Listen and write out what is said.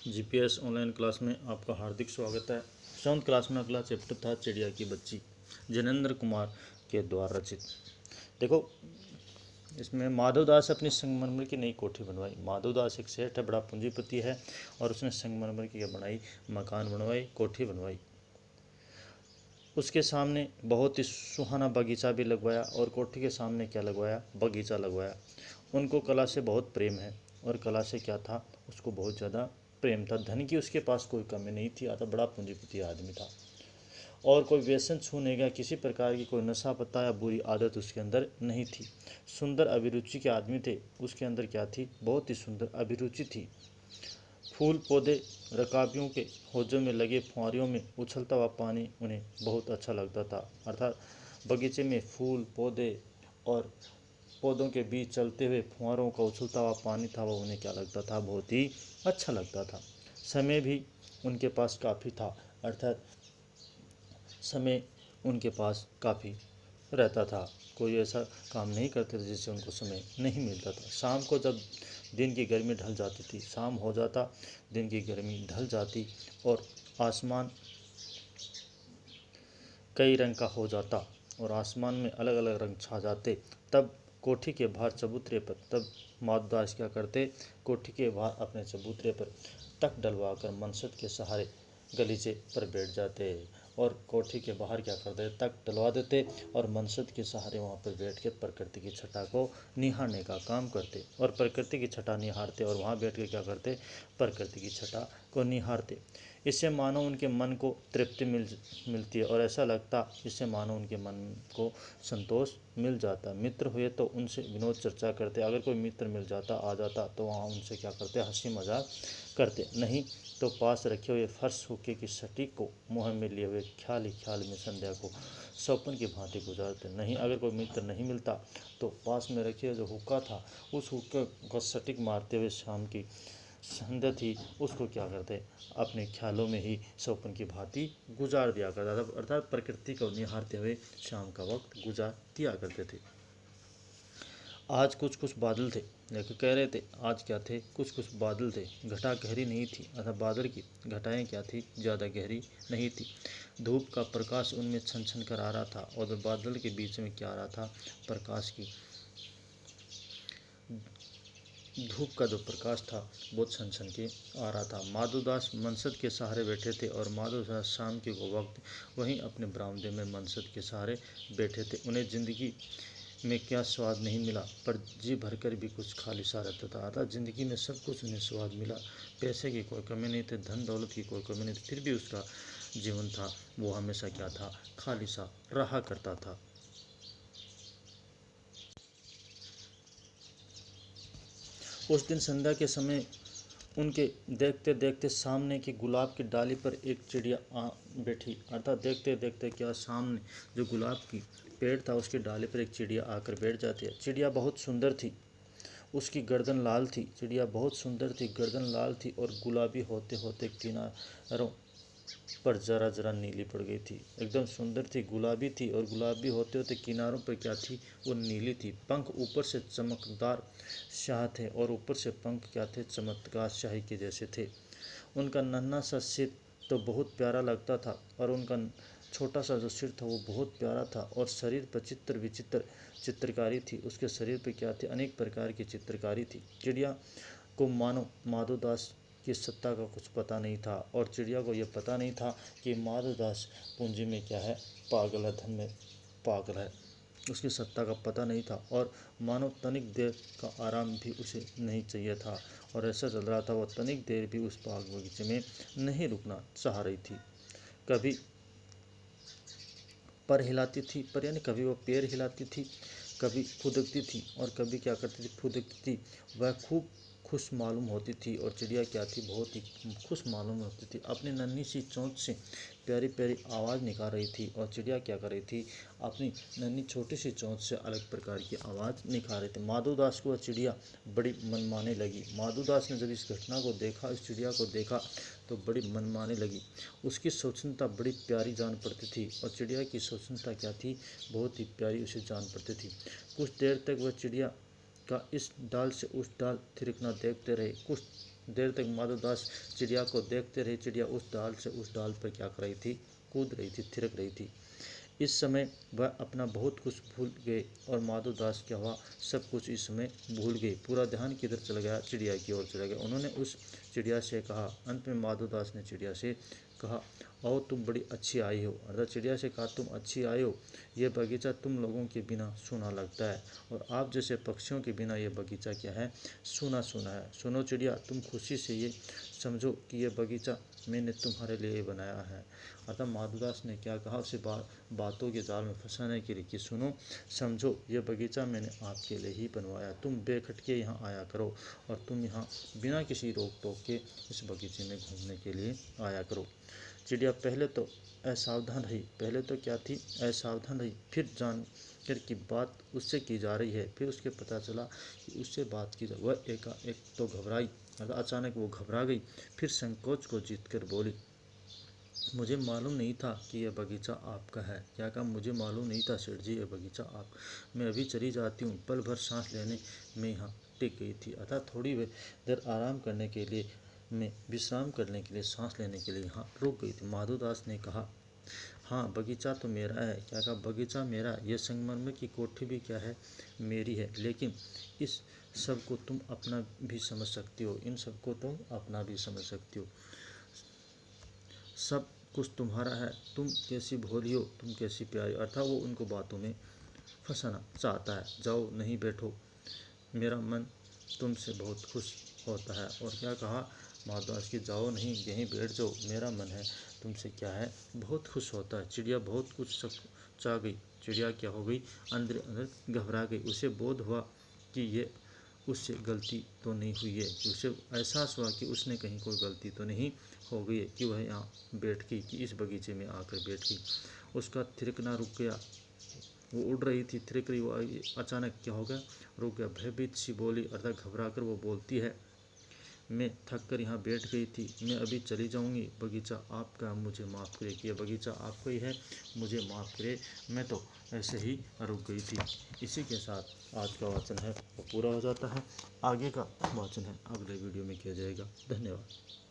GPS online class में आपका हार्दिक स्वागत है। 7th क्लास में अगला चैप्टर था चिड़िया की बच्ची, जिनेंद्र कुमार के द्वारा रचित। देखो, इसमें माधवदास अपनी संगमरमर की नई कोठी बनवाई। माधवदास एक सेठ है, बड़ा पूंजीपति है, और उसने संगमरमर की बनाई, मकान बनवाई, कोठी बनवाई। उसके सामने बहुत ही सुहाना बगीचा भी लगवाया, और कोठी के सामने क्या लगवाया, बगीचा लगवाया। उनको कला से बहुत प्रेम है, और कला से क्या था, उसको बहुत ज़्यादा प्रेम था। धन की उसके पास कोई कमी नहीं थी, आता बड़ा पूंजीपति आदमी था, और कोई व्यसन छूने का, किसी प्रकार की कोई नशा पत्ता या बुरी आदत उसके अंदर नहीं थी। सुंदर अभिरुचि के आदमी थे। उसके अंदर क्या थी, बहुत ही सुंदर अभिरुचि थी। फूल पौधे, रकाबियों के हौजों में लगे फुहारियों में उछलता हुआ पानी उन्हें बहुत अच्छा लगता था। अर्थात बगीचे में फूल पौधे और पौधों के बीच चलते हुए फुहारों का उछलता हुआ पानी था, वो उन्हें क्या लगता था, बहुत ही अच्छा लगता था। समय भी उनके पास काफ़ी था, अर्थात समय उनके पास काफ़ी रहता था। कोई ऐसा काम नहीं करते थे जिससे उनको समय नहीं मिलता था। शाम को जब दिन की गर्मी ढल जाती थी, शाम हो जाता, दिन की गर्मी ढल जाती और आसमान कई रंग का हो जाता और आसमान में अलग अलग रंग छा जाते, तब कोठी के बाहर चबूतरे पर, तब माधवदास क्या करते, कोठी के बाहर अपने चबूतरे पर तक डलवा कर मनसद के सहारे गलीचे पर बैठ जाते, और कोठी के बाहर क्या करते, तक डलवा देते और मनसद के सहारे वहाँ पर बैठ के प्रकृति की छटा को निहारने का काम करते, और प्रकृति की छटा निहारते, और वहाँ बैठ के क्या करते, प्रकृति की छटा को निहारते। इससे मानो उनके मन को तृप्ति मिलती है, और ऐसा लगता इससे मानो उनके मन को संतोष मिल जाता। मित्र हुए तो उनसे विनोद चर्चा करते, अगर कोई मित्र मिल जाता, आ जाता, तो वहाँ उनसे क्या करते, हंसी मजाक करते, नहीं तो पास रखे हुए फर्श हुक्के की सटीक को मुँह में लिए हुए ख्याल ही ख्याल में संध्या को सौपन की भांति गुजारते। नहीं, अगर कोई मित्र नहीं मिलता तो पास में रखे जो हुक्का था, उस हुक्के को सटीक मारते हुए शाम की संध्या थी, उसको क्या करते, अपने ख्यालों में ही सौपन की भांति गुजार दिया करता था, अर्थात प्रकृति को निहारते हुए शाम का वक्त गुजार दिया करते थे। आज कुछ कुछ बादल थे, देखो कह रहे थे आज क्या थे, कुछ कुछ बादल थे। घटा गहरी नहीं थी, अर्थात बादल की घटाएं क्या थी, ज़्यादा गहरी नहीं थी। धूप का प्रकाश उनमें छन छन कर आ रहा था, और बादल के बीच में क्या आ रहा था, प्रकाश की, धूप का जो प्रकाश था वो छन छन के आ रहा था। माधवदास मनसद के सहारे बैठे थे, और माधवदास शाम के को वक्त वहीं अपने बरामदे में मनसद के सहारे बैठे थे। उन्हें ज़िंदगी में क्या स्वाद नहीं मिला, पर जी भरकर भी कुछ खाली सा रहता था। अर्थात ज़िंदगी में सब कुछ उन्हें स्वाद मिला, पैसे की कोई कमी नहीं थी, धन दौलत की कोई कमी नहीं थी, फिर भी उसका जीवन था वो हमेशा क्या था, खाली सा रहा करता था। उस दिन संध्या के समय उनके देखते देखते सामने की गुलाब की डाली पर एक चिड़िया आ बैठी, अर्थात देखते देखते क्या, सामने जो गुलाब की पेड़ था उसकी डाली पर एक चिड़िया आकर बैठ जाती है। चिड़िया बहुत सुंदर थी, उसकी गर्दन लाल थी, चिड़िया बहुत सुंदर थी, गर्दन लाल थी, और गुलाबी होते होते किनारों पर जरा जरा नीली पड़ गई थी। एकदम सुंदर थी, गुलाबी थी, और गुलाबी होते होते किनारों पर क्या थी, वो नीली थी। पंख ऊपर से चमकदार शाह थे, और ऊपर से पंख क्या थे, चमत्कार शाही के जैसे थे। उनका नन्हा सा सिर तो बहुत प्यारा लगता था, और उनका छोटा सा जो सिर था वो बहुत प्यारा था, और शरीर पर चित्र विचित्र चित्रकारी थी। उसके शरीर पर क्या थी, अनेक प्रकार की चित्रकारी थी। चिड़िया को मानो माधवदास की सत्ता का कुछ पता नहीं था, और चिड़िया को यह पता नहीं था कि माधवदास पूंजी में क्या है, पागल है, धन में पागल है, उसकी सत्ता का पता नहीं था। और मानो तनिक देर का आराम भी उसे नहीं चाहिए था, और ऐसा चल रहा था, वह तनिक देर भी उस बाग बगीचे में नहीं रुकना चाह रही थी। कभी पर हिलाती थी, पर यानी कभी वह पैर हिलाती थी, कभी फुदकती थी, और कभी क्या करती थी, फुदकती थी। वह खूब खुश मालूम होती थी, और चिड़िया क्या थी, बहुत ही खुश मालूम होती थी। अपनी नन्ही सी चोंच से प्यारी प्यारी आवाज़ निकाल रही थी, और चिड़िया क्या कर रही थी, अपनी नन्ही छोटी सी चोंच से अलग प्रकार की आवाज़ निकाल रही थी। माधवदास को वह चिड़िया बड़ी मनमाने लगी। माधवदास ने जब इस घटना को देखा, इस चिड़िया को देखा, तो बड़ी मनमाने लगी। उसकी स्वच्छंदता बड़ी प्यारी जान पड़ती थी, और चिड़िया की स्वच्छंदता क्या थी, बहुत ही प्यारी उसे जान पड़ती थी। कुछ देर तक वह चिड़िया का इस डाल से उस डाल थिरकना देखते रहे। कुछ देर तक माधवदास चिड़िया को देखते रहे। चिड़िया उस डाल से उस डाल पर क्या कर रही थी, कूद रही थी, थिरक रही थी। इस समय वह अपना बहुत कुछ भूल गए और माधवदास क्या हुआ, सब कुछ इस समय भूल गए। पूरा ध्यान किधर चला गया, चिड़िया की ओर चला गया। उन्होंने उस चिड़िया से कहा, अंत में माधवदास ने चिड़िया से कहा, आओ तुम बड़ी अच्छी आई हो। अर्थात चिड़िया से कहा, तुम अच्छी आई हो, ये बगीचा तुम लोगों के बिना सूना लगता है और आप जैसे पक्षियों के बिना ये बगीचा क्या है, सूना सूना है। सुनो चिड़िया, तुम खुशी से ये समझो कि ये बगीचा मैंने तुम्हारे लिए बनाया है। अतः माधवदास ने क्या कहा, उसे बातों के जाल में फंसाने के लिए कि सुनो समझो, ये बगीचा मैंने आपके लिए ही बनवाया, तुम बेखटके यहाँ आया करो और तुम यहाँ बिना किसी रोक टोक के इस बगीचे में घूमने के लिए आया करो। चिड़िया पहले तो असावधान रही, पहले तो क्या थी, असावधान रही। फिर जान कर की बात उससे की जा रही है, फिर उसके पता चला कि उससे बात की जा, वह एकाएक तो घबराई, अचानक वो घबरा गई। फिर संकोच को जीत कर बोली, मुझे मालूम नहीं था कि यह बगीचा आपका है। क्या कहा, मुझे मालूम नहीं था सेठ जी, यह बगीचा आप, मैं अभी चली जाती हूँ। पल भर सांस लेने में यहाँ टिक गई थी, अतः थोड़ी देर आराम करने के लिए, मैं विश्राम करने के लिए, सांस लेने के लिए यहाँ रुक गई थी। माधवदास ने कहा, हाँ बगीचा तो मेरा है। क्या कहा, बगीचा मेरा, यह संगमरमर की कोठी भी क्या है, मेरी है। लेकिन इस सब को तुम अपना भी समझ सकती हो, इन सबको तुम अपना भी समझ सकती हो, सब कुछ तुम्हारा है। तुम कैसी भोली हो, तुम कैसी प्यारी। अर्थात वो उनको बातों में फंसाना चाहता है। जाओ, नहीं बैठो, मेरा मन तुमसे बहुत खुश होता है। और क्या कहा माधवदास की, जाओ नहीं, यहीं बैठ जाओ, मेरा मन है तुमसे क्या है, बहुत खुश होता है। चिड़िया बहुत कुछ चाह गई। चिड़िया क्या हो गई, अंदर अंदर घबरा गई। उसे बोध हुआ कि ये उससे गलती तो नहीं हुई है, कि उसे एहसास हुआ कि उसने कहीं कोई गलती तो नहीं हो गई है कि वह यहाँ बैठ गई, कि इस बगीचे में आकर बैठ गई। उसका थिरकना रुक गया, वो उड़ रही थी, थिरक रही, वो अचानक क्या हो गया, रुक गया। भयभीत सी बोली, अर्थात घबरा कर वो बोलती है, मैं थक कर यहाँ बैठ गई थी, मैं अभी चली जाऊँगी। बगीचा आपका, मुझे माफ़ करे, कि यह बगीचा आपका ही है, मुझे माफ़ करे, मैं तो ऐसे ही रुक गई थी। इसी के साथ आज का वाचन है वो पूरा हो जाता है। आगे का वाचन है अगले वीडियो में किया जाएगा। धन्यवाद।